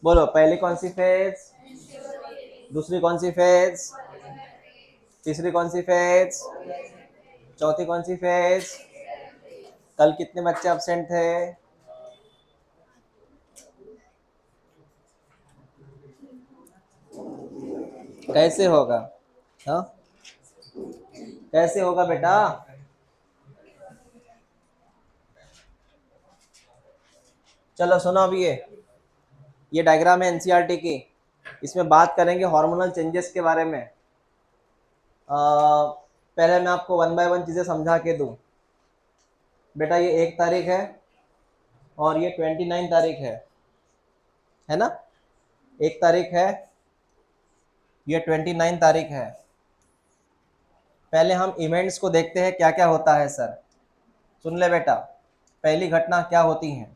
बोलो, पहली कौन सी फेज, दूसरी कौन सी फेज, तीसरी कौन सी फेज, चौथी कौन सी फेज। कल कितने बच्चे एब्सेंट थे? कैसे होगा? हाँ, कैसे होगा बेटा? चलो सुनो, अभी ये डायग्राम है एनसीईआरटी की। इसमें बात करेंगे हार्मोनल चेंजेस के बारे में। पहले मैं आपको वन बाय वन चीज़ें समझा के दूं। बेटा ये 1 तारीख है और ये 29 तारीख है ना? 1 तारीख है, ये 29 तारीख है। पहले हम इवेंट्स को देखते हैं क्या क्या होता है सर। सुन ले बेटा, पहली घटना क्या होती है।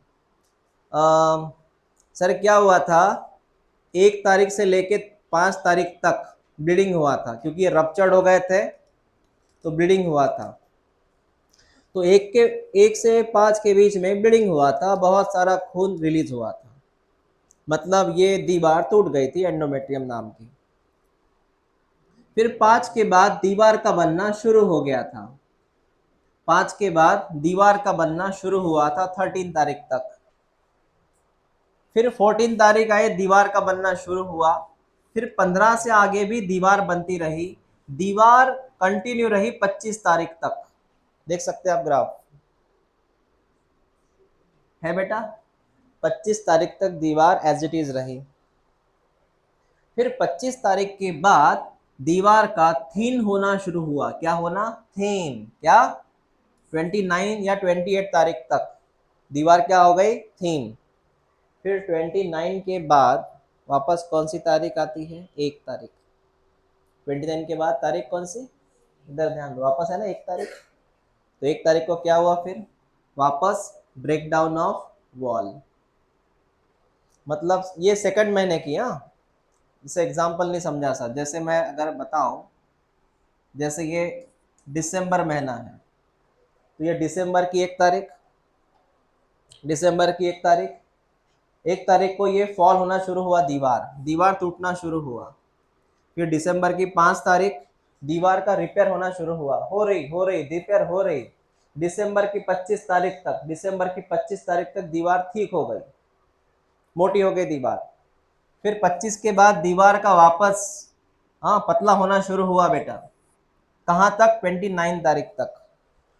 सर क्या हुआ था, 1 तारीख से लेके 5 तारीख तक ब्लीडिंग हुआ था, क्योंकि ये रप्चर्ड हो गए थे तो ब्लीडिंग हुआ था। तो 1 से 5 के बीच में ब्लीडिंग हुआ था, बहुत सारा खून रिलीज हुआ था, मतलब ये दीवार टूट गई थी एंडोमेट्रियम नाम की। फिर 5 के बाद दीवार का बनना शुरू हो गया था। 5 के बाद दीवार का बनना शुरू हुआ था 13 तारीख तक। फिर 14 तारीख आए, दीवार का बनना शुरू हुआ। फिर 15 से आगे भी दीवार बनती रही। दीवार कंटिन्यू रही 25 तारीख तक। देख सकते हैं आप ग्राफ, है बेटा? 25 तारीख तक दीवार एज इट इज रही। फिर 25 तारीख के बाद दीवार का थीन होना शुरू हुआ। क्या होना? थीन। क्या? 29 या 28 तारीख तक दीवार क्या हो गई? थीन। फिर 29 के बाद वापस कौन सी तारीख आती है? 1 तारीख। 29 के बाद तारीख कौन सी? इधर ध्यान दो, वापस है ना 1 तारीख। तो 1 तारीख को क्या हुआ? फिर वापस ब्रेक डाउन ऑफ वॉल। मतलब ये सेकंड महीने की। हाँ, इसे एग्जाम्पल नहीं समझा सर। जैसे मैं अगर बताऊं, जैसे ये दिसंबर महीना है, तो ये दिसंबर की 1 तारीख, दिसंबर की 1 तारीख, 1 तारीख को ये फॉल होना शुरू हुआ, दीवार दीवार टूटना शुरू हुआ। फिर दिसंबर की 5 तारीख दीवार का रिपेयर होना शुरू हुआ, हो रही रिपेयर हो रही। दिसंबर की 25 तारीख तक, दिसंबर की 25 तारीख तक दीवार ठीक हो गई, मोटी हो गई दीवार। फिर 25 के बाद दीवार का वापस हाँ पतला होना शुरू हुआ बेटा। कहाँ तक? 29 तारीख तक।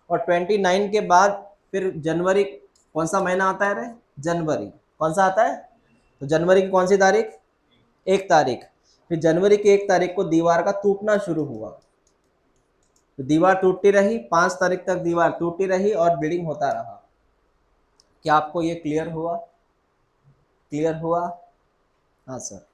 और 29 के बाद फिर जनवरी, कौन सा महीना आता है रे? जनवरी। कौन सा आता है? तो जनवरी की कौन सी तारीख? 1 तारीख। फिर जनवरी की 1 तारीख को दीवार का टूटना शुरू हुआ। तो दीवार टूटती रही, 5 तारीख तक दीवार टूटती रही और ब्लीडिंग होता रहा। क्या आपको ये क्लियर हुआ? क्लियर हुआ? हाँ सर।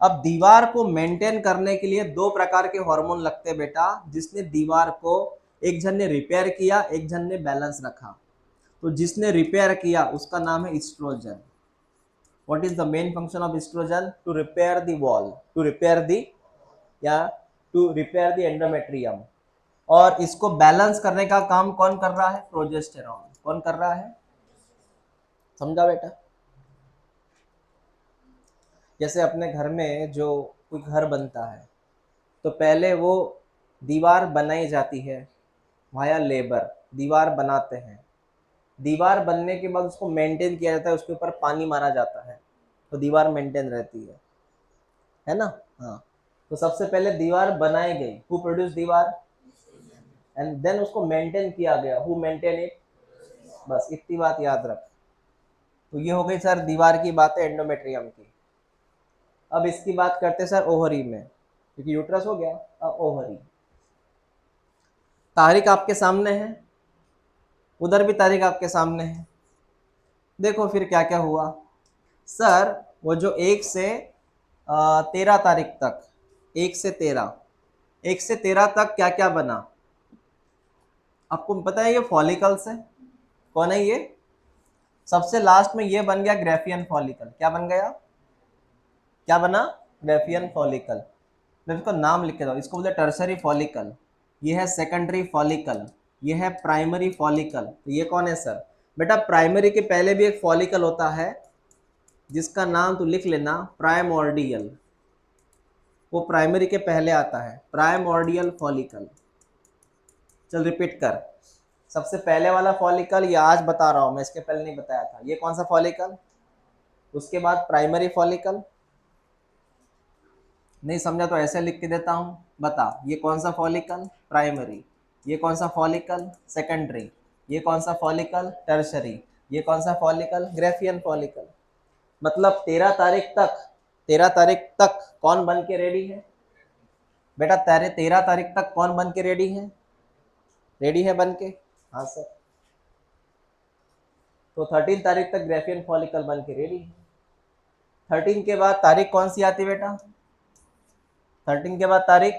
अब दीवार को मेंटेन करने के लिए 2 प्रकार के हार्मोन लगते हैं बेटा, जिसने दीवार को, एक जन ने रिपेयर किया, एक जन ने बैलेंस रखा। तो जिसने रिपेयर किया उसका नाम है estrogen. What is the main function of estrogen? To repair the wall, to repair the, या टू रिपेयर द एंडोमेट्रियम। और इसको बैलेंस करने का काम कौन कर रहा है? प्रोजेस्टेरॉन। कौन कर रहा है? समझा बेटा? जैसे अपने घर में जो कोई घर बनता है, तो पहले वो दीवार बनाई जाती है वाया लेबर, दीवार बनाते हैं। दीवार बनने के बाद उसको मेंटेन किया जाता है, उसके ऊपर पानी मारा जाता है, तो दीवार मेंटेन रहती है ना? हाँ। तो सबसे पहले दीवार बनाई गई, हु प्रोड्यूस दीवार, एंड देन उसको मेंटेन किया गया, हु मेंटेन इट। बस इतनी बात याद रख। तो ये हो गई सर दीवार की बातें एंडोमेट्रियम की। अब इसकी बात करते सर ओवरी में, क्योंकि यूट्रस हो गया, अब ओवरी। तारीख आपके सामने है, उधर भी तारीख आपके सामने है। देखो फिर क्या क्या हुआ सर। वो जो 1 से 13 तारीख तक, 1 से 13, 1 से 13 तक क्या क्या बना? आपको पता है ये फॉलिकल्स है। कौन है ये? सबसे लास्ट में ये बन गया ग्रेफियन फॉलिकल। क्या बन गया? क्या बना? Graafian follicle. मैं इसको नाम लिख के दो, इसको बोलते टर्सरी फॉलिकल, ये है सेकेंडरी फॉलिकल, ये है प्राइमरी फॉलिकल। तो ये कौन है सर? बेटा प्राइमरी के पहले भी एक फॉलिकल होता है जिसका नाम तू लिख लेना प्राइमोर्डियल, वो प्राइमरी के पहले आता है, प्राइमोर्डियल फॉलिकल। चल रिपीट कर, सबसे पहले वाला फॉलिकल ये आज बता रहा हूं मैं, इसके पहले नहीं बताया था, ये कौन सा फॉलिकल, उसके बाद प्राइमरी फॉलिकल। नहीं समझा तो ऐसे लिख के देता हूं, बता ये कौन सा फॉलिकल, प्राइमरी, ये कौन सा फॉलिकल, सेकेंडरी, ये कौन सा फॉलिकल, टर्शरी, ये कौन सा फॉलिकल, ग्रेफियन फॉलिकल। मतलब 13 तारीख तक, 13 तारीख तक कौन बन के रेडी है बेटा, 13 तारीख तक कौन बन के रेडी है, रेडी है बन के, हाँ सर। तो 13 तारीख तक ग्रेफियन फॉलिकल बन के रेडी है। 13 के बाद तारीख कौन सी आती बेटा, 13 के बाद तारीख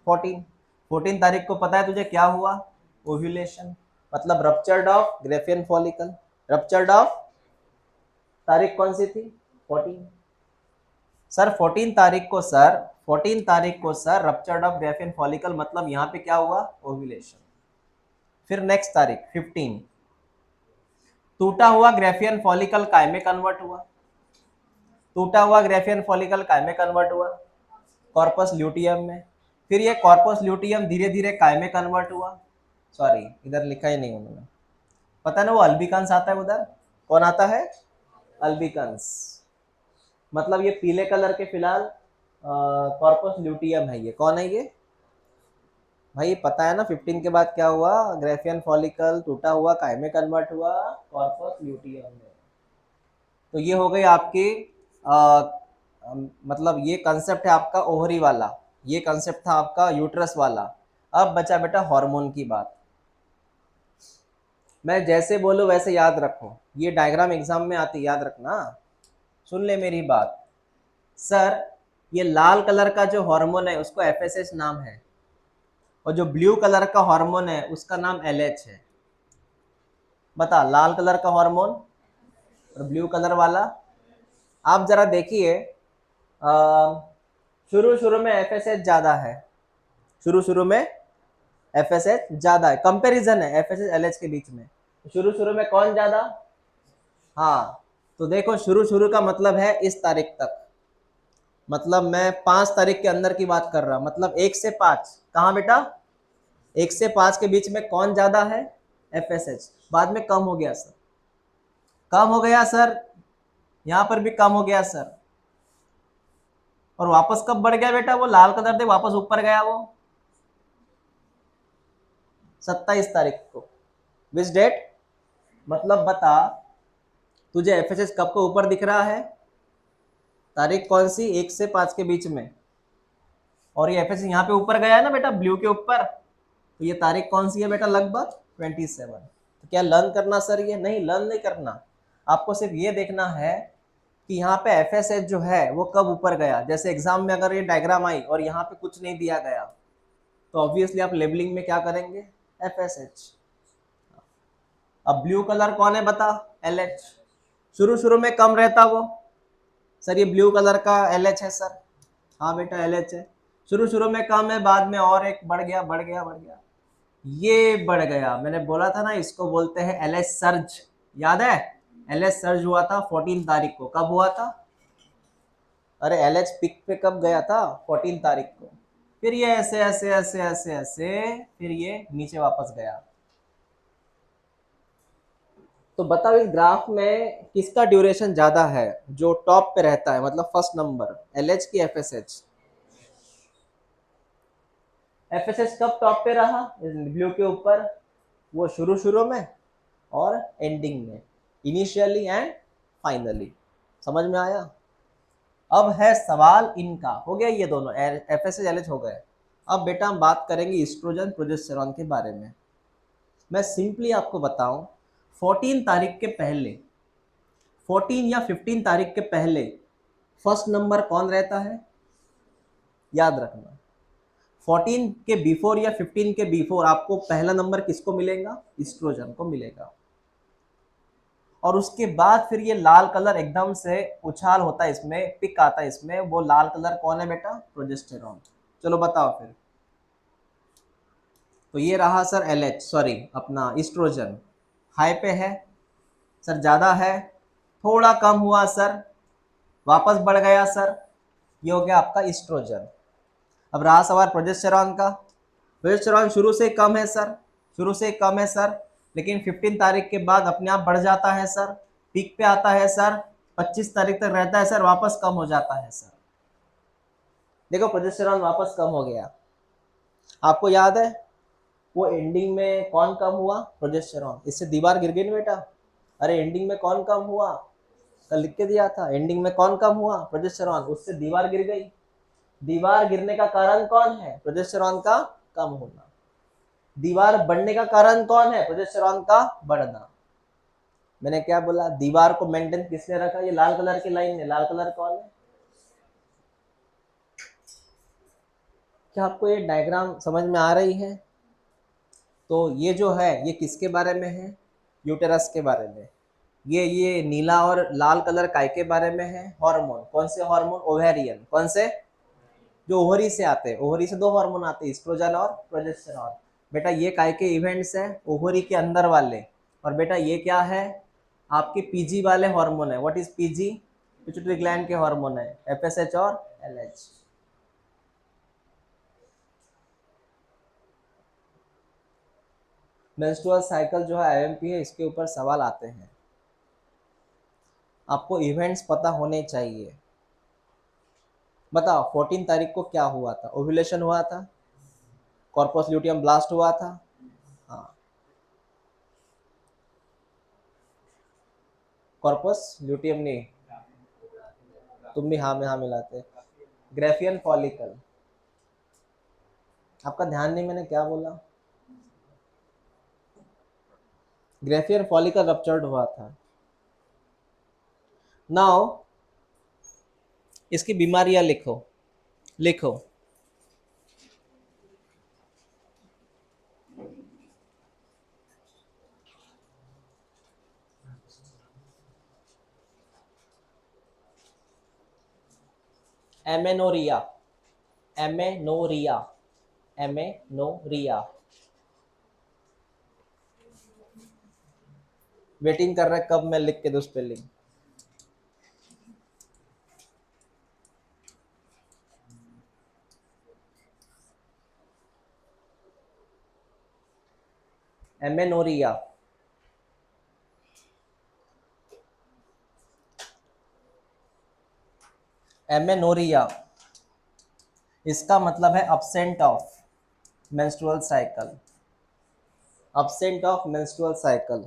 14, 14 तारीख को पता है तुझे क्या हुआ, ओव्यूलेशन, मतलब ruptured of Graafian follicle, ruptured of, तारीख कौन सी थी 14, सर 14 तारीख को सर, 14 तारीख को sir ruptured of Graafian follicle, मतलब यहाँ पे क्या हुआ, ओव्यूलेशन। फिर नेक्स्ट तारीख 15, टूटा हुआ ग्रेफियन फॉलिकल काय में कन्वर्ट हुआ, टूटा हुआ ग्रेफियन फॉलिकल काय में कन्वर्ट हुआ, कॉर्पस ल्यूटियम में। फिर ये कॉर्पस ल्यूटियम धीरे धीरे काय में कन्वर्ट हुआ, सॉरी इधर लिखा ही नहीं उन्होंने, पता ना वो अल्बिकन्स आता है उधर, कौन आता है, अल्बिकन्स, मतलब ये पीले कलर के फिलहाल कॉर्पस ल्यूटियम है, ये कौन है ये भाई पता है ना, 15 के बाद क्या हुआ, ग्रेफियन फॉलिकल टूटा हुआ काय में कन्वर्ट हुआ, कॉर्पस ल्यूटियम में। तो ये हो गई आपकी मतलब ये कंसेप्ट है आपका ओवरी वाला, ये कंसेप्ट था आपका यूट्रस वाला। अब बचा बेटा हार्मोन की बात, मैं जैसे बोलूं वैसे याद रखो, ये डायग्राम एग्जाम में आती याद रखना, सुन ले मेरी बात। सर ये लाल कलर का जो हार्मोन है उसको एफएसएच नाम है, और जो ब्लू कलर का हार्मोन है उसका नाम एलएच है। बता लाल कलर का हार्मोन और ब्लू कलर वाला, आप जरा देखिए, शुरू शुरू में एफएसएच ज्यादा है, शुरू शुरू में एफएसएच ज्यादा है, कंपैरिजन है एफएसएच एलएच के बीच में, शुरू शुरू में कौन ज्यादा, हाँ तो देखो शुरू शुरू का मतलब है इस तारीख तक, मतलब मैं 5 तारीख के अंदर की बात कर रहा, मतलब 1 से 5, कहाँ बेटा 1 से 5 के बीच में कौन ज्यादा है, एफएसएच, बाद में कम हो गया सर, कम हो गया सर, यहां पर भी कम हो गया सर, और वापस कब बढ़ गया बेटा, वो लाल कलर दे वापस ऊपर गया वो 27 तारीख को, विच डेट, मतलब बता तुझे एफएसएच कब को ऊपर दिख रहा है, तारीख कौन सी 1 से 5 के बीच में, और ये एफएसएच यहाँ पे ऊपर गया है ना बेटा ब्लू के ऊपर, तो ये तारीख कौन सी है बेटा, लगभग 27। तो क्या लर्न करना सर, ये नहीं लर्न नहीं करना, आपको सिर्फ ये देखना है कि यहाँ पे एफएसएच जो है वो कब ऊपर गया। जैसे एग्जाम में अगर ये डायग्राम आई और यहाँ पे कुछ नहीं दिया गया तो ऑब्वियसली आप लेबलिंग में क्या करेंगे, एफएसएच। अब ब्लू कलर कौन है बता, एलएच, शुरू शुरू में कम रहता वो, सर ये ब्लू कलर का एलएच है सर, हाँ बेटा एलएच है, शुरू शुरू में कम है, बाद में और एक बढ़ गया बढ़ गया बढ़ गया, ये बढ़ गया, मैंने बोला था ना इसको बोलते हैं एलएच सर्ज, याद है एलएच सर्ज हुआ था 14 तारीख को, कब हुआ था, अरे एलएच पिक पे कब गया था, 14 तारीख को, फिर ये ऐसे ऐसे ऐसे ऐसे ऐसे फिर ये नीचे वापस गया। तो बताओ इस ग्राफ में किसका ड्यूरेशन ज्यादा है, जो टॉप पे रहता है, मतलब फर्स्ट नंबर, एलएच की एफएसएच, एफएसएच कब टॉप पे रहा ब्लू के ऊपर, वो शुरू शुरू में और एंडिंग में, इनिशियली एंड फाइनली, समझ में आया। अब है सवाल इनका, हो गया ये दोनों एफएसएच एलएच हो गए। अब बेटा हम बात करेंगे ईस्ट्रोजन प्रोजेस्टेरॉन के बारे में। मैं सिंपली आपको बताऊं, 14 तारीख के पहले, 14 या 15 तारीख के पहले फर्स्ट नंबर कौन रहता है, याद रखना, 14 के बिफोर या 15 के बिफोर आपको पहला नंबर किसको मिलेगा, ईस्ट्रोजन को मिलेगा। और उसके बाद फिर ये लाल कलर एकदम से उछाल होता है इसमें, पिक आता है इसमें, वो लाल कलर कौन है बेटा, प्रोजेस्टेरॉन। चलो बताओ फिर, तो ये रहा सर एलएच, सॉरी अपना ईस्ट्रोजन हाई पे है सर, ज्यादा है, थोड़ा कम हुआ सर, वापस बढ़ गया सर, ये हो गया आपका ईस्ट्रोजन। अब रहा सवाल प्रोजेस्टेरॉन का। प्रोजेस्टेरॉन शुरू से कम है सर, शुरू से कम है सर, लेकिन 15 तारीख के बाद अपने आप बढ़ जाता है सर, पीक पे आता है सर, 25 तारीख तक रहता है सर, वापस कम हो जाता है सर। देखो प्रोजेस्टेरॉन वापस कम हो गया। आपको याद है वो एंडिंग में कौन कम हुआ? प्रोजेस्टेरॉन। इससे दीवार गिर गई ना बेटा। अरे एंडिंग में कौन कम हुआ? कल लिख के दिया था, एंडिंग में कौन कम हुआ? प्रोजेस्टेरॉन। उससे दीवार गिर गई। दीवार गिरने का कारण कौन है? प्रोजेस्टेरॉन का कम होना। दीवार बढ़ने का कारण कौन है? प्रोजेस्टेरॉन का बढ़ना। मैंने क्या बोला? दीवार को मेंटेन किसने रखा? ये लाल कलर की लाइन है, लाल कलर कौन है? क्या आपको ये डायग्राम समझ में आ रही है? तो ये जो है ये किसके बारे में है? यूटेरस के बारे में। ये नीला और लाल कलर काय के बारे में है? हार्मोन। कौन से हार्मोन? ओवेरियन। कौन से? जो ओवरी से आते हैं। ओवरी से दो हार्मोन आते हैं, एस्ट्रोजन और प्रोजेस्टेरॉन। बेटा ये काय के इवेंट्स हैं? ओवरी के अंदर वाले। और बेटा ये क्या है? आपके पीजी वाले हार्मोन है। What is PG? Pituitary gland के हार्मोन है, एफएसएच और एलएच। मेंस्ट्रुअल साइकिल जो है आईएमपी है, इसके ऊपर सवाल आते हैं। आपको इवेंट्स पता होने चाहिए। बताओ 14 तारीख को क्या हुआ था? ओव्यूलेशन हुआ था, कॉर्पस ल्यूटियम ब्लास्ट हुआ था। हाँ, कॉर्पस ल्यूटियम नहीं, तुम भी हाँ में हाँ मिलाते। Graafian follicle. आपका ध्यान नहीं, मैंने क्या बोला? ग्रेफियन फॉलिकल रप्चर्ड हुआ था। नाउ इसकी बीमारियां लिखो, लिखो। Amenorrhoea, amenorrhoea, amenorrhoea. वेटिंग कर रहे कब मैं लिख के दूं स्पेलिंग। एमेनोरिया। एमेनोरिया इसका मतलब है absent of menstrual cycle, absent of menstrual cycle।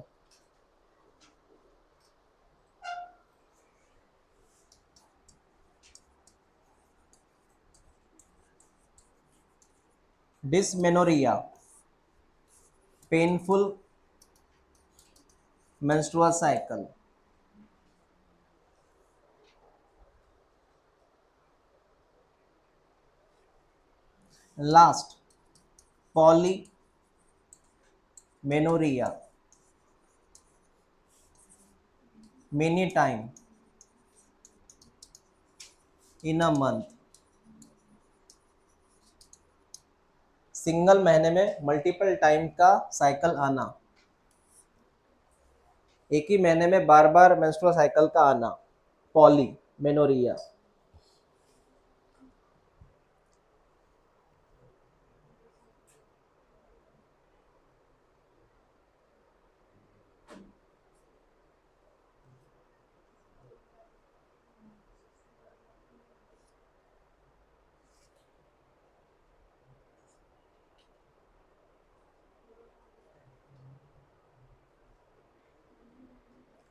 Dysmenorrhea painful menstrual cycle। Last polymenorrhea many time in a month. Single महीने में मल्टीपल टाइम का साइकिल आना, एक ही महीने में बार बार मेंस्ट्रुअल साइकिल का आना, पॉलीमेनोरिया।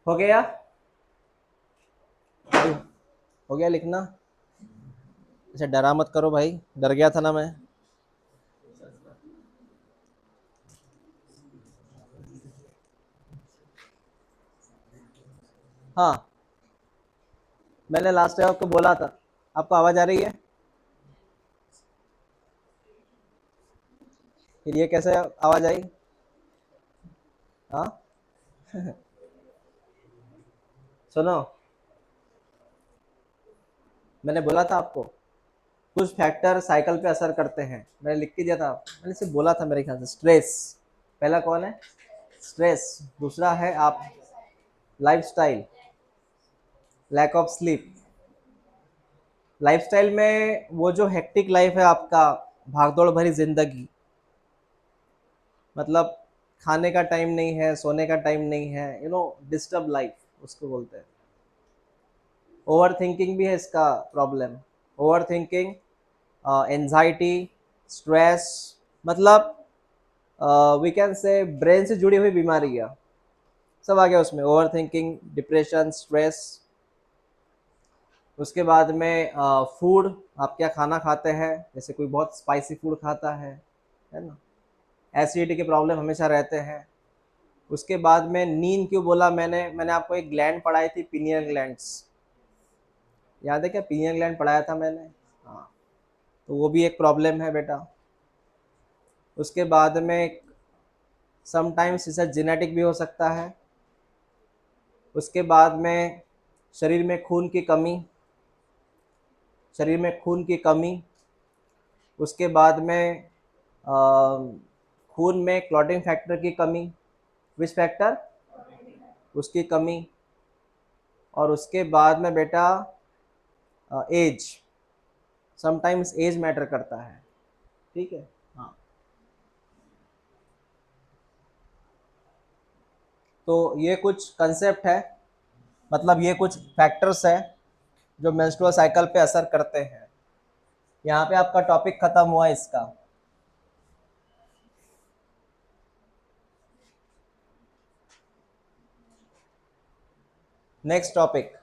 हो गया? हो गया लिखना? अच्छा डरा मत करो भाई, डर गया था ना मैं। हाँ, मैंने लास्ट टाइम आपको बोला था। आपको आवाज आ रही है? फिर ये कैसे आवाज आई? हाँ सुनो, मैंने बोला था आपको कुछ फैक्टर साइकिल पे असर करते हैं, मैंने लिख के दिया था। मैंने सिर्फ बोला था मेरे ख्याल से। स्ट्रेस पहला कौन है? स्ट्रेस। दूसरा है आप lifestyle, lack of sleep, lifestyle में वो जो हेक्टिक लाइफ है आपका, भागदौड़ भरी जिंदगी, मतलब खाने का टाइम नहीं है, सोने का टाइम नहीं है, डिस्टर्ब लाइफ उसको बोलते हैं। ओवर थिंकिंग भी है इसका problem. Over thinking, anxiety, stress, मतलब वी कैन से ब्रेन से जुड़ी हुई बीमारियाँ सब आ गया उसमें। Over thinking, depression, stress. उसके बाद में फूड, आप क्या खाना खाते हैं, जैसे कोई बहुत स्पाइसी फूड खाता है ना। एसिडिटी के प्रॉब्लम हमेशा रहते हैं। उसके बाद में नींद क्यों बोला मैंने आपको एक ग्लैंड पढ़ाई थी, पिनियल ग्लैंड्स, याद है क्या? पिनियल ग्लैंड पढ़ाया था मैंने। हाँ, तो वो भी एक प्रॉब्लम है बेटा। उसके बाद में समटाइम्स इसे जेनेटिक भी हो सकता है। उसके बाद में शरीर में खून की कमी, शरीर में खून की कमी। उसके बाद में खून में क्लॉटिंग फैक्टर की कमी। Which factor? उसकी कमी। और उसके बाद में बेटा एज, समटाइम्स एज मैटर करता है, ठीक है। हाँ, तो ये कुछ कंसेप्ट है, मतलब ये कुछ फैक्टर्स है जो मेंस्ट्रुअल साइकिल पे असर करते हैं। यहाँ पे आपका टॉपिक खत्म हुआ इसका। Next topic,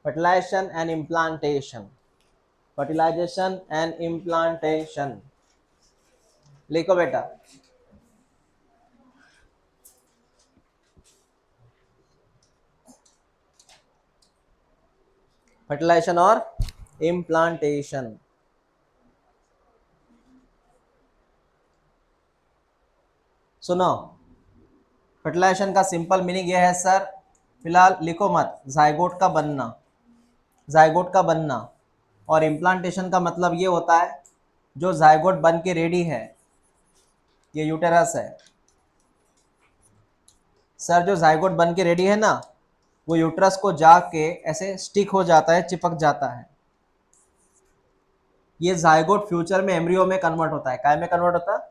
fertilisation and implantation. Fertilisation and implantation, लिखो बेटा। फर्टिलाइजेशन और इम्प्लांटेशन। सुनो, फर्टिलाइजेशन का सिंपल मीनिंग ये है सर, फिलहाल लिखो मत, जाइगोट का बनना, जाइगोट का बनना। और इम्प्लांटेशन का मतलब ये होता है जो जाइगोट बन के रेडी है, ये यूटेरस है सर, जो जाइगोट बन के रेडी है ना, वो यूटेरस को जाके ऐसे स्टिक हो जाता है, चिपक जाता है। ये जाइगोट फ्यूचर में एम्ब्रियो में कन्वर्ट होता है, काय में कन्वर्ट होता है,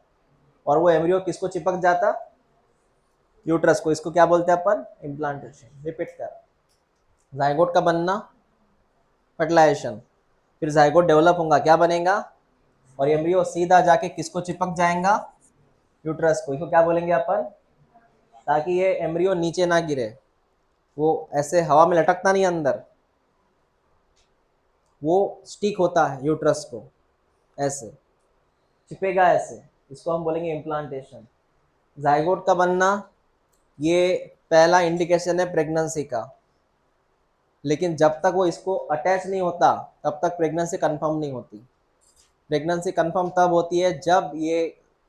और वो एम्ब्रियो किसको चिपक जाता? यूट्रस को। इसको क्या बोलते हैं अपन? इम्प्लांटेशन। रिपीट कर, जाइगोट का बनना, फर्टिलाइजेशन, फिर जाइगोट डेवलप होगा, क्या बनेगा, और एम्ब्रियो सीधा जाके किसको चिपक जाएगा? यूट्रस को। इसको क्या बोलेंगे अपन? ताकि ये एम्ब्रियो नीचे ना गिरे, वो ऐसे हवा में लटकता नहीं अंदर, वो स्टिक होता है यूट्रस को, ऐसे चिपेगा ऐसे, इसको हम बोलेंगे इम्प्लांटेशन। जाइगोट का बनना ये पहला इंडिकेशन है प्रेगनेंसी का, लेकिन जब तक वो इसको अटैच नहीं होता तब तक प्रेगनेंसी कंफर्म नहीं होती। प्रेगनेंसी कंफर्म तब होती है जब ये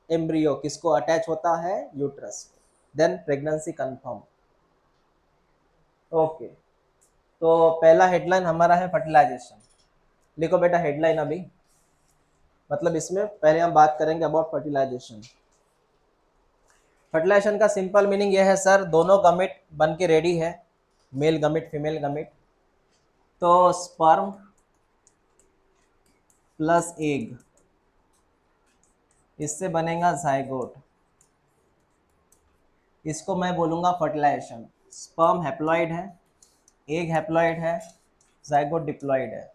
एम्ब्रियो किसको अटैच होता है? Uterus, then pregnancy confirm. Okay, तो पहला हेडलाइन हमारा है फर्टिलाइजेशन। लिखो बेटा हेडलाइन अभी, मतलब इसमें पहले हम बात करेंगे अबाउट फर्टिलाइजेशन। फर्टिलाइजेशन का सिंपल मीनिंग यह है सर, दोनों गमिट बन के रेडी है, मेल गमिट, फीमेल गमिट, तो स्पर्म प्लस एग, इससे बनेगा जाइगोट। इसको मैं बोलूँगा फर्टिलाइजेशन। स्पर्म हैप्लॉइड है, एग हैप्लॉइड है, जाइगोट डिप्लॉइड है।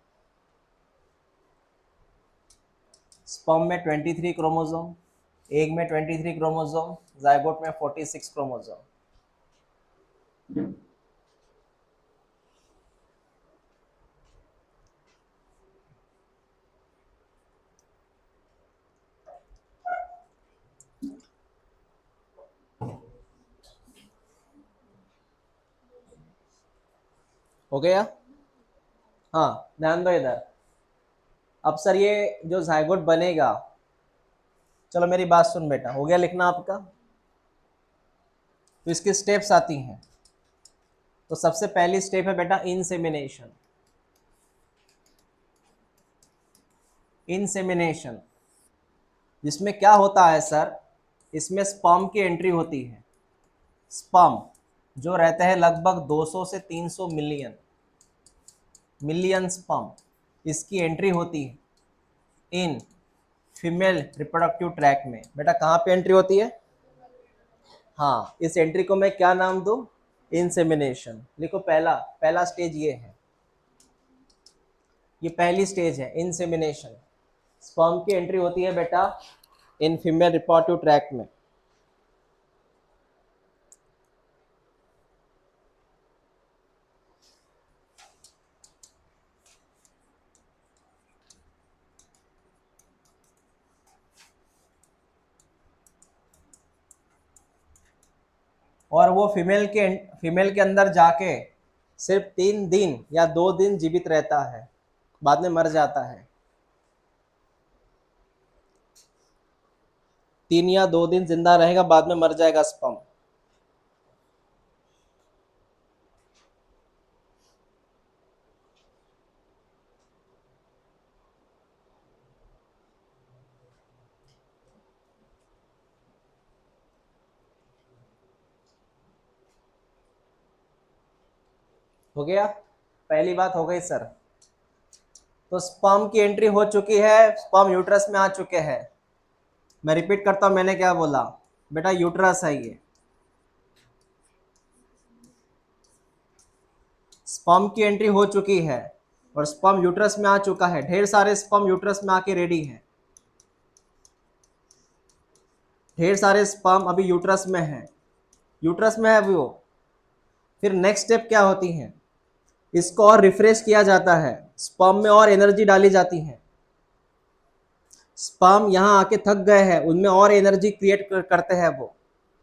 स्पर्म में 23 क्रोमोसोम, एग में 23 क्रोमोसोम, जाइगोट में 46 क्रोमोसोम। हो गया? हाँ, ध्यान दो इधर। अब सर ये जो जाइगोट बनेगा, चलो मेरी बात सुन बेटा, हो गया लिखना आपका? तो इसकी स्टेप्स आती हैं। तो सबसे पहली स्टेप है बेटा इंसेमिनेशन। इंसेमिनेशन, जिसमें क्या होता है सर, इसमें स्पर्म की एंट्री होती है। स्पर्म जो रहते हैं लगभग 200 से 300 मिलियन, मिलियन स्पर्म, इसकी एंट्री होती है इन फीमेल रिप्रोडक्टिव ट्रैक में। बेटा कहाँ पे एंट्री होती है? हाँ, इस एंट्री को मैं क्या नाम दूं? इंसेमिनेशन। लिखो, पहला पहला स्टेज ये है, ये पहली स्टेज है इंसेमिनेशन। स्पर्म की एंट्री होती है बेटा इन फीमेल रिप्रोडक्टिव ट्रैक में। और वो फीमेल के अंदर जाके सिर्फ 3 दिन या 2 दिन जीवित रहता है, बाद में मर जाता है। 3 या 2 दिन जिंदा रहेगा, बाद में मर जाएगा स्पर्म। हो गया? पहली बात हो गई सर। तो स्पर्म की एंट्री हो चुकी है, स्पर्म यूट्रस में आ चुके हैं। मैं रिपीट करता हूं, मैंने क्या बोला बेटा? यूट्रस है ये। स्पर्म की एंट्री हो चुकी है और स्पर्म यूट्रस में आ चुका है। ढेर सारे स्पर्म यूट्रस में आके रेडी हैं। ढेर सारे स्पर्म अभी यूट्रस में हैं, यूट्रस में है अभी वो। फिर नेक्स्ट स्टेप क्या होती है? इसको और रिफ्रेश किया जाता है, स्पर्म में और एनर्जी डाली जाती है। स्पर्म यहाँ आके थक गए हैं, उनमें और एनर्जी क्रिएट करते हैं, वो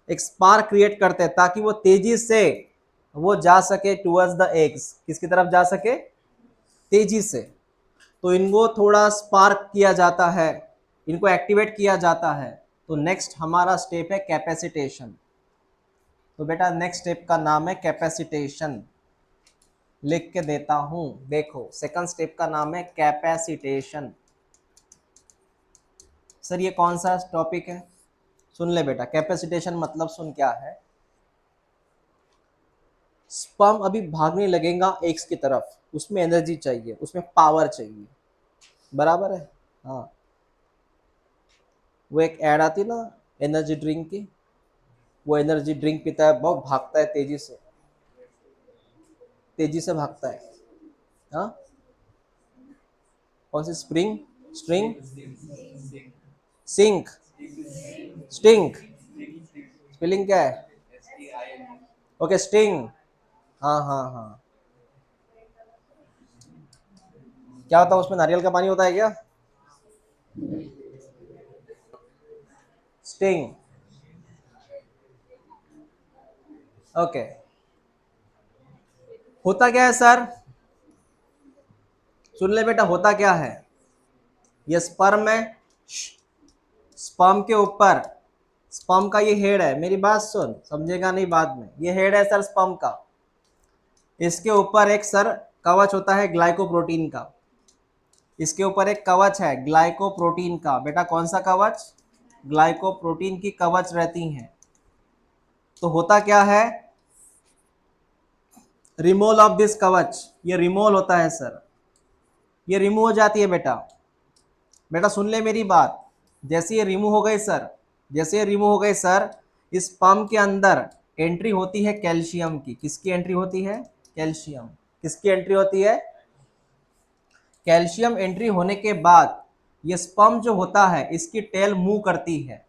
एक स्पार्क क्रिएट करते हैं ताकि वो तेजी से वो जा सके टुवर्ड्स द एग्स। किसकी तरफ जा सके? तेजी से। तो इनको थोड़ा स्पार्क किया जाता है, इनको एक्टिवेट किया जाता है। तो नेक्स्ट हमारा स्टेप है कैपेसिटेशन। तो बेटा नेक्स्ट स्टेप का नाम है कैपेसिटेशन। लिख के देता हूं, देखो सेकंड स्टेप का नाम है कैपेसिटेशन। सर ये कौन सा टॉपिक है? सुन ले बेटा, कैपेसिटेशन मतलब सुन क्या है। स्पर्म अभी भागने लगेगा एग्स की तरफ, उसमें एनर्जी चाहिए, उसमें पावर चाहिए, बराबर है? हाँ, वो एक ऐड आती ना एनर्जी ड्रिंक की, वो एनर्जी ड्रिंक पीता है, बहुत भागता है तेजी से, तेजी से भागता है। हाँ, कौन सी? Spring, string, sink, sting, spelling क्या है? Okay, sting. हाँ हाँ हाँ। क्या होता है उसमें? नारियल का पानी होता है क्या? स्टिंग। ओके, होता क्या है सर? सुन ले बेटा, होता क्या है? ये स्पर्म है, स्पर्म के ऊपर, स्पर्म का ये हेड है, मेरी बात सुन, समझेगा नहीं बाद में। ये हेड है सर स्पर्म का, इसके ऊपर एक सर कवच होता है ग्लाइकोप्रोटीन का। इसके ऊपर एक कवच है ग्लाइकोप्रोटीन का। बेटा कौन सा कवच? ग्लाइकोप्रोटीन की कवच रहती हैं। तो होता क्या है? रिमूवल ऑफ दिस कवच, ये रिमूवल होता है सर, ये रिमूव हो जाती है बेटा। बेटा सुन ले मेरी बात, जैसे ये रिमूव हो गई सर, जैसे ये रिमूव हो गई सर, इस पंप के अंदर एंट्री होती है कैल्शियम की। किसकी एंट्री होती है? कैल्शियम। किसकी एंट्री होती है? कैल्शियम एंट्री होने के बाद ये स्पर्म जो होता है इसकी टेल मूव करती है,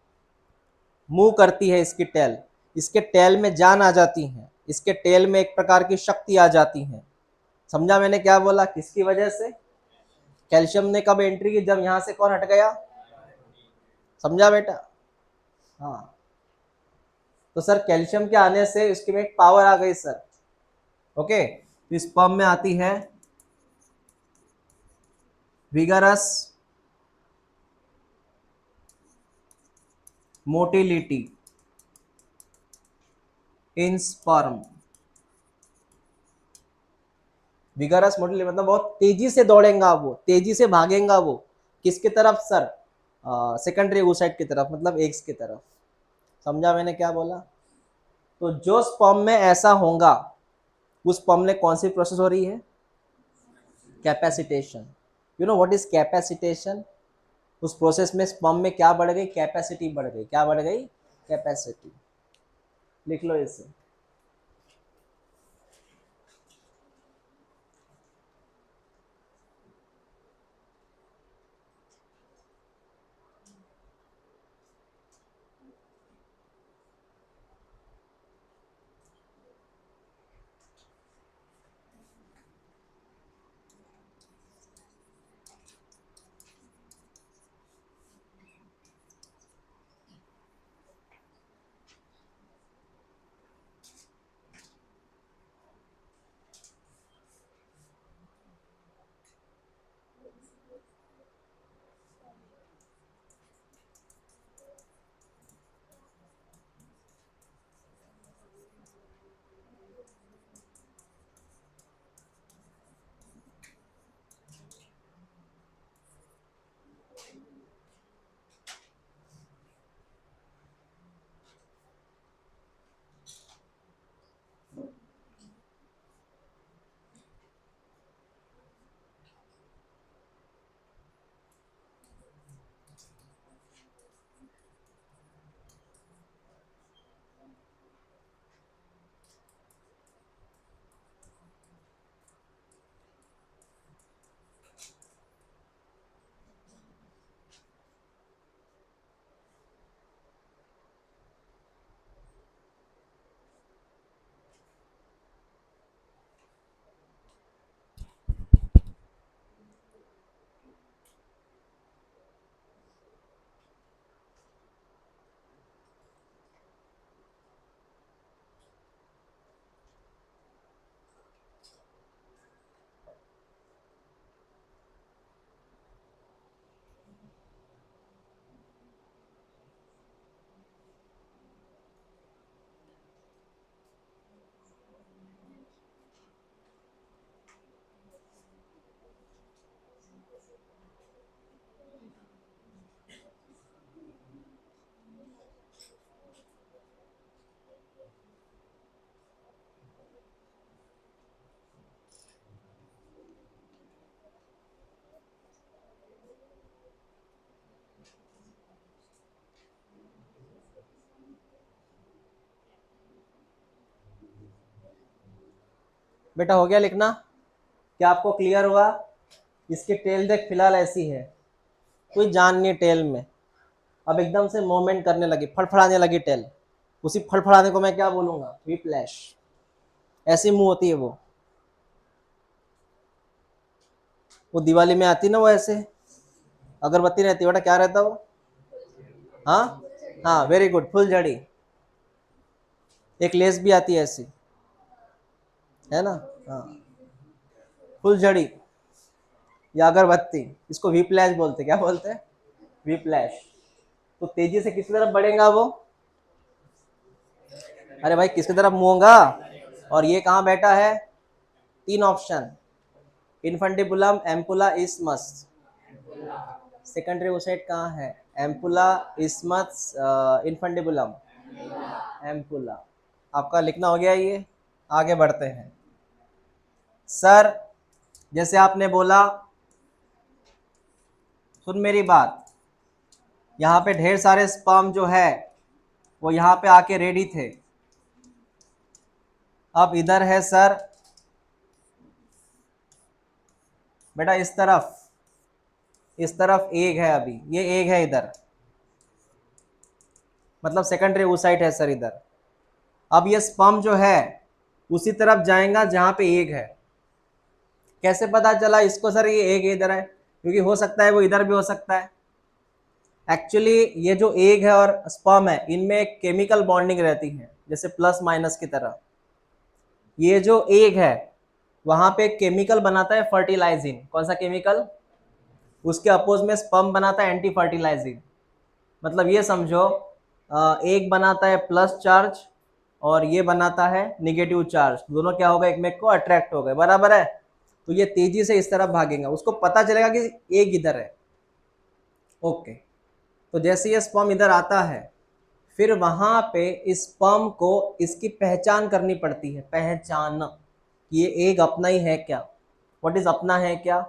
मूव करती है इसकी टेल, इसके टेल में जान आ जाती है, इसके टेल में एक प्रकार की शक्ति आ जाती है। समझा मैंने क्या बोला? किसकी वजह से? कैल्शियम ने कब एंट्री की? जब यहां से कौन हट गया? समझा बेटा? हाँ, तो सर कैल्शियम के आने से इसके में एक पावर आ गई सर। ओके, तो स्पर्म में आती है विगरस मोटिलिटी इन स्पर्म। विगरस मोटिलिटी मतलब बहुत तेजी से दौड़ेगा वो, तेजी से भागेगा वो। किसकी तरफ सर? सेकेंडरी oocyte की तरफ, मतलब एग्स की तरफ। समझा मैंने क्या बोला? तो जो स्पर्म में ऐसा होगा, उस स्पर्म में कौन सी प्रोसेस हो रही है? Capacitation. You know what is capacitation? उस प्रोसेस में स्पर्म में क्या बढ़ गई? कैपेसिटी बढ़ गई। क्या बढ़ गई? कैपेसिटी। लिख लो इसे। बेटा हो गया लिखना? क्या आपको क्लियर हुआ? इसकी टेल देख फिलहाल ऐसी है, कोई जान नहीं टेल में। अब एकदम से मूवमेंट करने लगी, फड़फड़ाने लगी टेल। उसी फड़फड़ाने को मैं क्या बोलूंगा? व्हिप्लैश। ऐसी मुंह होती है वो दिवाली में आती ना, वो ऐसे अगरबत्ती रहती है बेटा, क्या रहता वो? हाँ हाँ, वेरी गुड, फुलझड़ी। एक लेस भी आती है ऐसी, है ना? हाँ, फुलझड़ी या अगरबत्ती, इसको व्हिप्लैश बोलते। क्या बोलते हैं? व्हिप्लैश। तो तेजी से किसकी तरफ बढ़ेगा वो? अरे भाई किसकी तरफ मुँह होगा? और ये कहाँ बैठा है? तीन option, infundibulum, ampulla, isthmus. Secondary oocyte कहाँ है? Ampulla, isthmus, infundibulum, ampulla. आपका लिखना हो गया ये? आगे बढ़ते हैं। सर जैसे आपने बोला, सुन मेरी बात, यहाँ पे ढेर सारे स्पर्म जो है वो यहाँ पे आके रेडी थे। अब इधर है सर बेटा, इस तरफ एग है, अभी ये एग है इधर, मतलब सेकेंडरी oocyte है सर इधर। अब ये स्पर्म जो है उसी तरफ जाएगा जहां पे एग है। कैसे पता चला इसको सर ये एग इधर है? क्योंकि हो सकता है वो इधर भी हो सकता है। एक्चुअली ये जो एग है और स्पर्म है, इनमें एक केमिकल बॉन्डिंग रहती है, जैसे प्लस माइनस की तरह। ये जो एग है वहां पे एक केमिकल बनाता है फर्टिलाइजिन। कौन सा केमिकल? उसके अपोज में स्पर्म बनाता है एंटी फर्टिलाइजिन। मतलब ये समझो, एक बनाता है प्लस चार्ज और ये बनाता है निगेटिव चार्ज। दोनों क्या होगा? एक में को अट्रैक्ट हो गए, बराबर है? तो ये तेजी से इस तरफ भागेंगे, उसको पता चलेगा कि एक इधर है। ओके, तो जैसे ये स्पर्म इधर आता है, फिर वहां पे इस स्पर्म को इसकी पहचान करनी पड़ती है। पहचान, ये एक अपना ही है क्या? व्हाट इज अपना है क्या?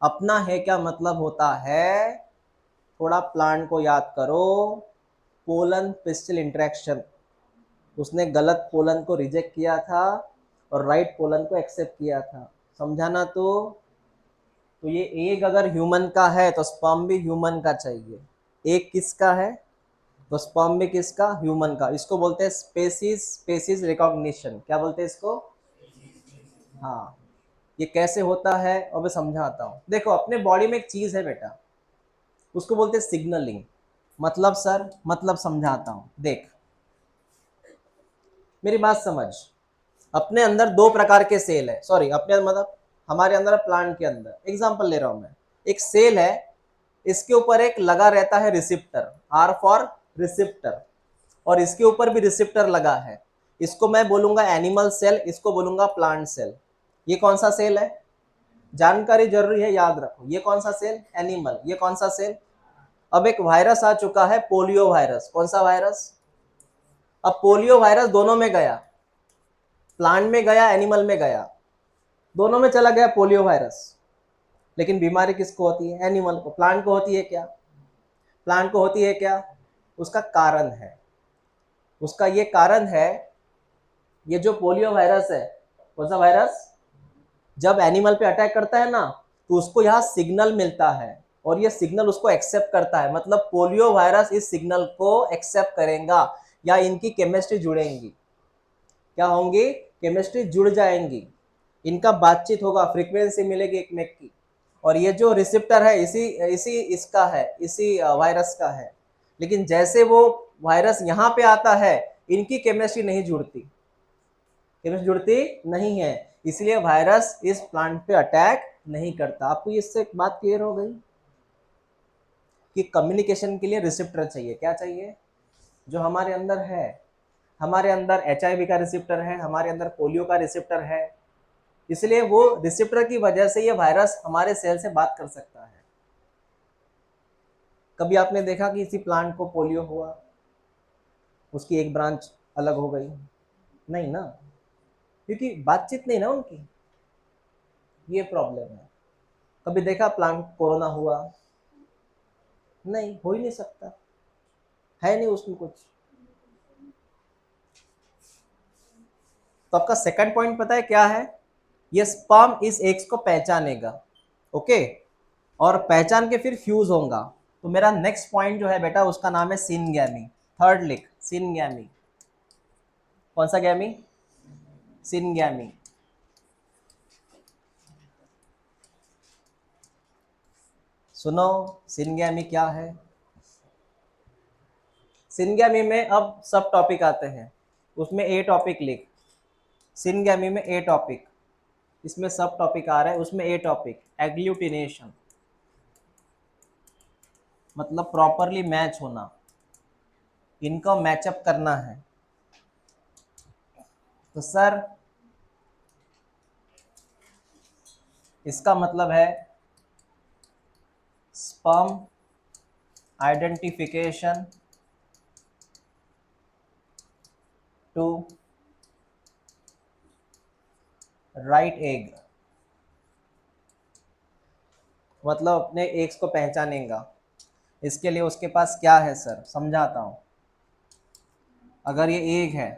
अपना है क्या मतलब होता है, थोड़ा प्लांट को याद करो, पोलन पिस्टिल इंटरेक्शन, उसने गलत पोलन को रिजेक्ट किया था और राइट पोलन को एक्सेप्ट किया था, समझाना। तो ये एग अगर ह्यूमन का है तो स्पर्म भी ह्यूमन का चाहिए। एग किसका है तो स्पर्म भी किसका, ह्यूमन का। इसको बोलते हैं स्पेसीज स्पेसीज रिकॉग्निशन। क्या बोलते हैं इसको? हाँ। ये कैसे होता है और मैं समझाता हूँ। देखो अपने बॉडी में एक चीज है बेटा, उसको बोलते हैं सिग्नलिंग। मतलब सर, मतलब समझाता हूँ, देख मेरी बात समझ। अपने अंदर दो प्रकार के सेल है, सॉरी अपने मतलब हमारे अंदर प्लांट के अंदर एग्जांपल ले रहा हूं मैं। एक सेल है, इसके ऊपर एक लगा रहता है रिसेप्टर, आर फॉर रिसेप्टर, और इसके ऊपर भी रिसेप्टर लगा है। इसको मैं बोलूंगा एनिमल सेल, इसको बोलूंगा प्लांट सेल। ये कौन सा सेल है? जानकारी जरूरी है, याद रखो। ये कौन सा सेल? एनिमल। ये कौन सा सेल? अब एक वायरस आ चुका है, पोलियो वायरस। कौन सा वायरस? अब पोलियो वायरस दोनों में गया, प्लांट में गया, एनिमल में गया, दोनों में चला गया पोलियो वायरस। लेकिन बीमारी किसको होती है? एनिमल को। प्लांट को होती है क्या? प्लांट को होती है क्या? उसका कारण है, उसका ये कारण है, ये जो पोलियो वायरस है, कौन सा वायरस, जब एनिमल पे अटैक करता है ना, तो उसको यहाँ सिग्नल मिलता है और ये सिग्नल उसको एक्सेप्ट करता है। मतलब पोलियो वायरस इस सिग्नल को एक्सेप्ट करेगा या इनकी केमिस्ट्री जुड़ेंगी। क्या होंगी? केमिस्ट्री जुड़ जाएंगी, इनका बातचीत होगा, फ्रीक्वेंसी मिलेगी एक मेक की। और ये जो रिसेप्टर है इसी इसी इसका है, इसी वायरस का है। लेकिन जैसे वो वायरस यहाँ पे आता है, इनकी केमिस्ट्री नहीं जुड़ती, केमिस्ट्री जुड़ती नहीं है, इसलिए वायरस इस प्लांट पे अटैक नहीं करता। आपको इससे एक बात क्लियर हो गई कि कम्युनिकेशन के लिए रिसेप्टर चाहिए। क्या चाहिए? जो हमारे अंदर है, हमारे अंदर HIV का रिसेप्टर है, हमारे अंदर पोलियो का रिसेप्टर है, इसलिए वो रिसेप्टर की वजह से ये वायरस हमारे सेल से बात कर सकता है। कभी आपने देखा कि किसी प्लांट को पोलियो हुआ, उसकी एक ब्रांच अलग हो गई? नहीं ना, क्योंकि बातचीत नहीं ना उनकी, ये प्रॉब्लम है। कभी देखा प्लांट कोरोना हुआ? नहीं, हो ही नहीं सकता, है नहीं उसमें कुछ। तो आपका सेकंड पॉइंट पता है क्या है? ये स्पर्म इस एग्स को पहचानेगा, ओके, और पहचान के फिर फ्यूज होगा। तो मेरा नेक्स्ट पॉइंट जो है बेटा, उसका नाम है सिनगैमी। थर्ड लिख, सिनगैमी। कौन सा गैमी? सिनगैमी। सुनो, सिनगैमी क्या है? सिनगैमी में अब सब टॉपिक आते हैं, उसमें ए टॉपिक लिख। सिनगैमी में ए टॉपिक, इसमें सब टॉपिक आ रहा है, उसमें ए टॉपिक एग्लूटिनेशन, मतलब प्रॉपरली मैच होना, इनका मैचअप करना है। तो सर इसका मतलब है sperm identification to right egg, मतलब अपने एग्स को पहचानेगा। इसके लिए उसके पास क्या है सर, समझाता हूँ। अगर ये एग है,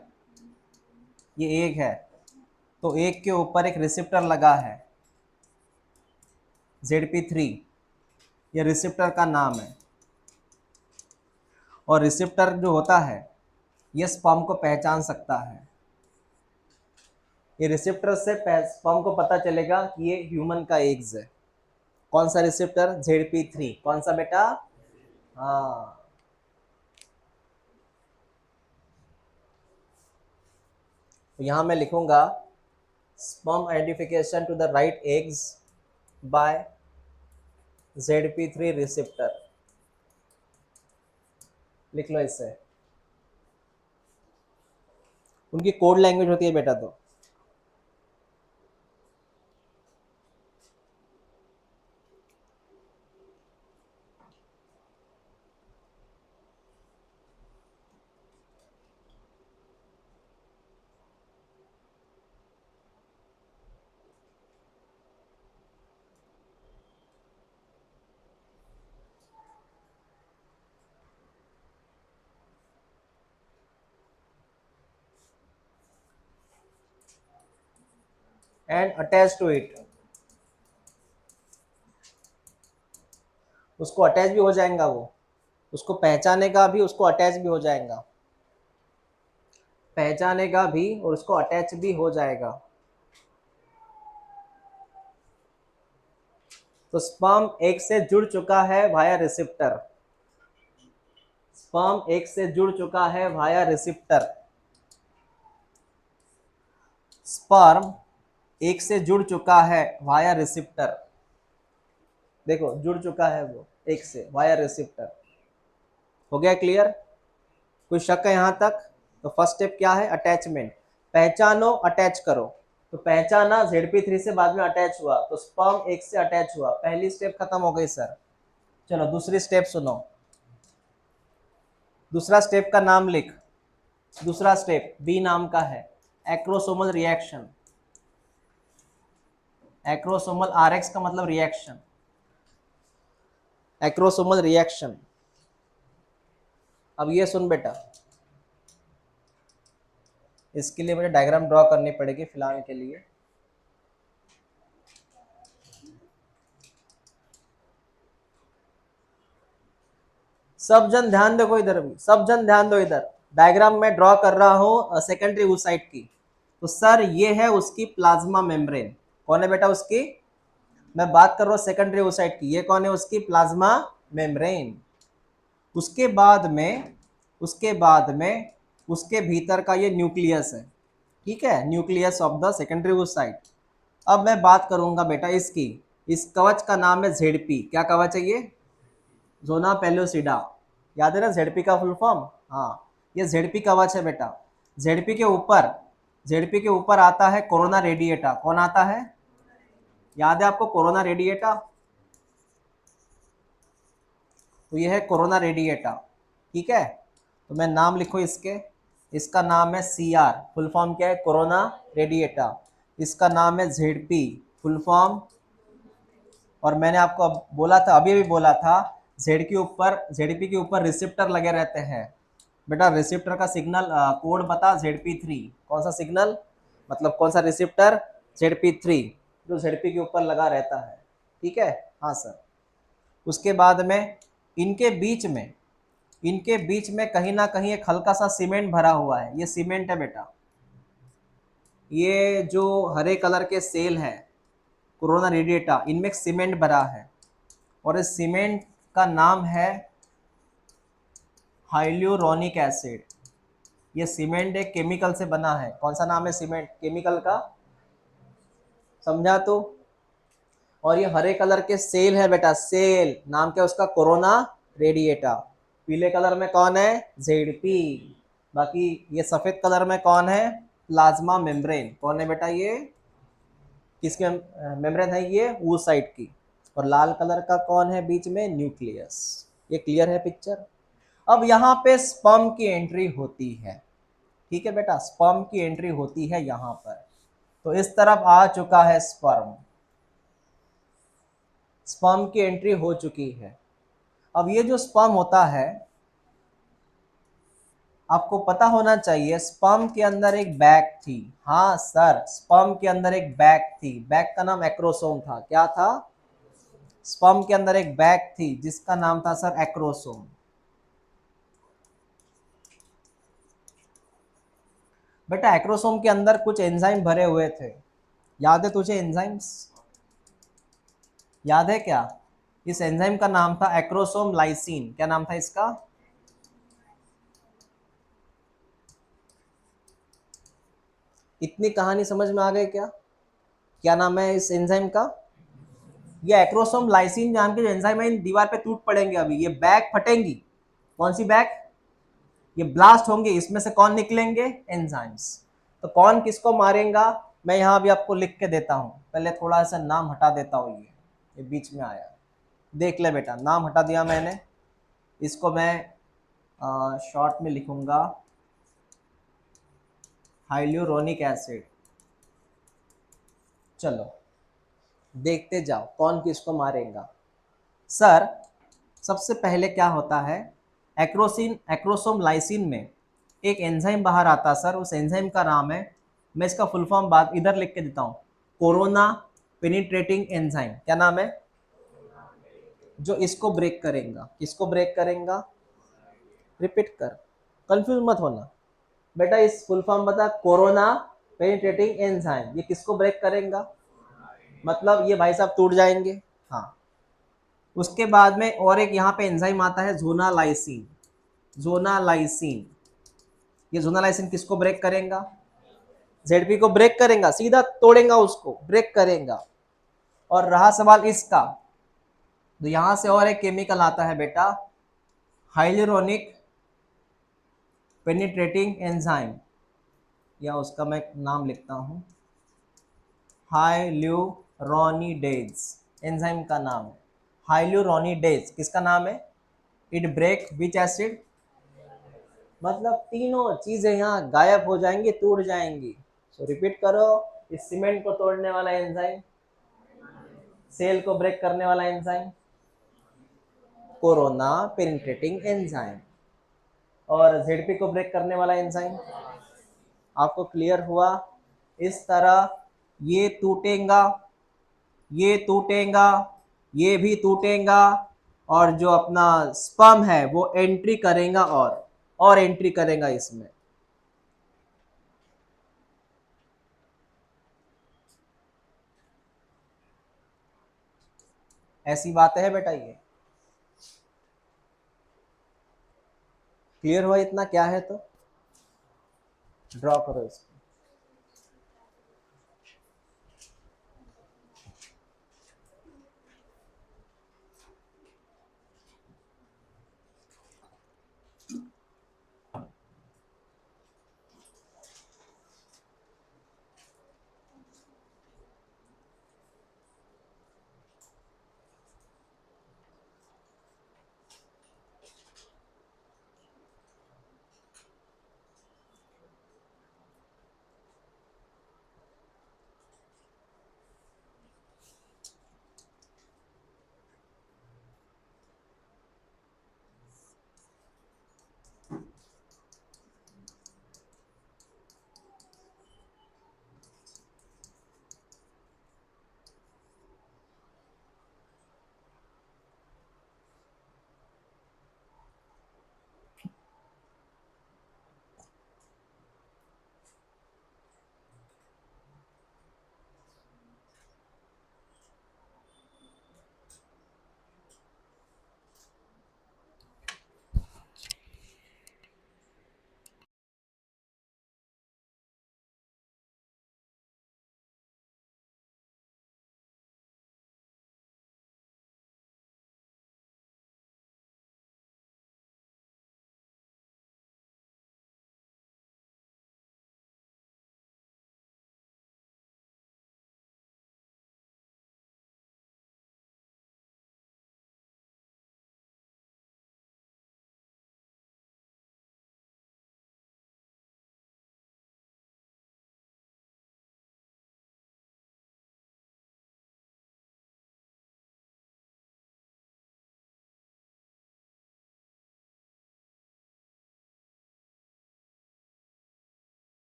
ये एग है, तो एग के ऊपर एक रिसेप्टर लगा है, ZP3, ये रिसेप्टर का नाम है। और रिसेप्टर जो होता है ये स्पर्म को पहचान सकता है। ये रिसेप्टर से स्पर्म को पता चलेगा कि ये ह्यूमन का एग्स है। कौन सा रिसेप्टर? ZP3। कौन सा बेटा? हाँ। तो यहां मैं लिखूंगा sperm identification to the right eggs by ZP3 receptor. लिख लो इसे, उनकी कोड लैंग्वेज होती है बेटा। तो एंड अटैच टू इट, उसको अटैच भी हो जाएगा, वो उसको पहचानेगा भी, उसको अटैच भी हो जाएगा, पहचानेगा भी और उसको अटैच भी हो जाएगा। तो स्पर्म एग से जुड़ चुका है वाया रिसेप्टर, स्पर्म एग से जुड़ चुका है वाया रिसेप्टर, स्पर्म एक से जुड़ चुका है वाया रिसेप्टर, देखो जुड़ चुका है वो एक से वाया रिसेप्टर। हो गया क्लियर? कोई शक है यहां तक? तो फर्स्ट स्टेप क्या है? अटैचमेंट, पहचानो अटैच करो। तो पहचाना, ZP3 से बाद में अटैच हुआ, तो स्पर्म एक से अटैच हुआ, पहली स्टेप खत्म हो गई सर। चलो दूसरी स्टेप सुनो, दूसरा स्टेप का नाम लिख, दूसरा स्टेप बी नाम का है, एक्रोसोमल रिएक्शन। एक्रोसोमल RX का मतलब रिएक्शन, एक्रोसोमल रिएक्शन। अब ये सुन बेटा, इसके लिए मुझे डायग्राम ड्रॉ करनी पड़ेगी फिलहाल के लिए। सब जन ध्यान देखो इधर भी, सब जन ध्यान दो इधर, डायग्राम में ड्रॉ कर रहा हूं सेकेंडरी oocyte की। तो सर ये है उसकी प्लाज्मा मेम्ब्रेन, कौन है बेटा उसकी? मैं बात कर रहा हूं सेकेंडरी oocyte की, ये कौन है उसकी? Plasma membrane. उसके बाद में, उसके बाद में उसके भीतर का ये न्यूक्लियस है, ठीक है, nucleus of the secondary oocyte। अब मैं बात करूंगा बेटा इसकी, इस कवच का नाम है ZP। क्या कवच है ये? Zona pellucida. याद है ना ZP का फुल फॉर्म? हाँ, ये ZP कवच है बेटा। ZP के ऊपर, ZP के ऊपर आता है कोरोना रेडिएटा। कौन आता है? याद है आपको कोरोना रेडिएटा? तो ये है कोरोना रेडिएटा, ठीक है। तो मैं नाम लिखो इसके, इसका नाम है CR, फुल फॉर्म क्या है? Corona radiata. इसका नाम है ZP, फुल फॉर्म। और मैंने आपको अब बोला था, अभी भी बोला था, जेड के ऊपर, ZP के ऊपर रिसेप्टर लगे रहते हैं बेटा। रिसेप्टर का सिग्नल कोड बता, ZP3। कौन सा सिग्नल, मतलब कौन सा रिसेप्टर? ZP3, जो ZP के ऊपर लगा रहता है, ठीक है। हाँ सर। उसके बाद में इनके बीच में, इनके बीच में कहीं ना कहीं एक हल्का सा सीमेंट भरा हुआ है, ये सीमेंट है बेटा। ये जो हरे कलर के सेल है कोरोना रेडिएटा, इनमें सीमेंट भरा है, और इस सीमेंट का नाम है हाइल्यूरोनिक एसिड। ये सीमेंट एक केमिकल से बना है। कौन सा नाम है सीमेंट केमिकल का? समझा तो? और ये हरे कलर के सेल है बेटा, सेल, नाम क्या उसका? Corona radiata. पीले कलर में कौन है? ZP। बाकी ये सफेद कलर में कौन है? Plasma membrane. कौन है बेटा ये? किसकी मेम्ब्रेन है ये? oocyte की। और लाल कलर का कौन है बीच में? न्यूक्लियस। ये क्लियर है पिक्चर? अब यहाँ पे स्पर्म की एंट्री होती है, ठीक है बेटा, स्पर्म की एंट्री होती है यहाँ पर। तो इस तरफ आ चुका है स्पर्म, स्पर्म की एंट्री हो चुकी है। अब ये जो स्पर्म होता है, आपको पता होना चाहिए, स्पर्म के अंदर एक बैग थी। हाँ सर, स्पर्म के अंदर एक बैग थी, बैग का नाम एक्रोसोम था। क्या था? स्पर्म के अंदर एक बैग थी जिसका नाम था सर एक्रोसोम। बेटा एक्रोसोम के अंदर कुछ एंजाइम भरे हुए थे, याद है तुझे एंजाइम्स? याद है क्या? इस एंजाइम का नाम था एक्रोसोम लाइसिन। क्या नाम था इसका? इतनी कहानी समझ में आ गई क्या? क्या नाम है इस एंजाइम का? ये एक्रोसोम लाइसिन नाम के जो एंजाइम है, इन दीवार पे टूट पड़ेंगे अभी, ये बैग फटेंगी। कौन सी बैग? ये ब्लास्ट होंगे, इसमें से कौन निकलेंगे? एंजाइम्स। तो कौन किसको मारेगा, मैं यहाँ भी आपको लिख के देता हूँ। पहले थोड़ा सा नाम हटा देता हूँ, ये बीच में आया, देख ले बेटा, नाम हटा दिया मैंने। इसको मैं शॉर्ट में लिखूंगा हाइल्यूरोनिक एसिड। चलो देखते जाओ कौन किसको मारेगा। सर सबसे पहले क्या होता है, एक्रोसिन, एक्रोसोम लाइसिन में एक एंजाइम बाहर आता है सर, उस एंजाइम का नाम है, मैं इसका फुल फॉर्म बात इधर लिख के देता हूँ, कोरोना पेनिट्रेटिंग एंजाइम, क्या नाम है? जो इसको ब्रेक करेगा, किसको ब्रेक करेगा? रिपीट कर, कंफ्यूज मत होना बेटा, इस फुल फॉर्म बता, कोरोना पेनिट्रेटिंग एंजाइम, ये किसको ब्रेक करेगा? मतलब ये भाई साहब टूट जाएंगे। हाँ, उसके बाद में और एक यहाँ पे एंजाइम आता है जोनालाइसिन। जोनालाइसिन, ये जोनालाइसिन किसको ब्रेक करेगा? जेडपी को ब्रेक करेगा, सीधा तोड़ेगा, उसको ब्रेक करेगा। और रहा सवाल इसका, तो यहां से और एक केमिकल आता है बेटा, हाइलुरोनिक पेनिट्रेटिंग एंजाइम, या उसका मैं नाम लिखता हूं, हाइल्यूरोनिडेज, एंजाइम का नाम है हाइल्यूरोनिडेज। किसका नाम है? इट ब्रेक विच एसिड, मतलब तीनों चीजें यहाँ गायब हो जाएंगी, टूट जाएंगी। सो रिपीट करो, इस सीमेंट को तोड़ने वाला एंजाइम, सेल को ब्रेक करने वाला एंजाइम कोरोना पेनिट्रेटिंग एंजाइम, और जेडपी को ब्रेक करने वाला एंजाइम। आपको क्लियर हुआ? इस तरह ये टूटेगा, ये टूटेगा, ये भी टूटेगा, और जो अपना स्पर्म है वो एंट्री करेगा, और एंट्री करेगा इसमें। ऐसी बातें है बेटा, ये क्लियर हुआ? इतना क्या है तो ड्रॉ करो इसको।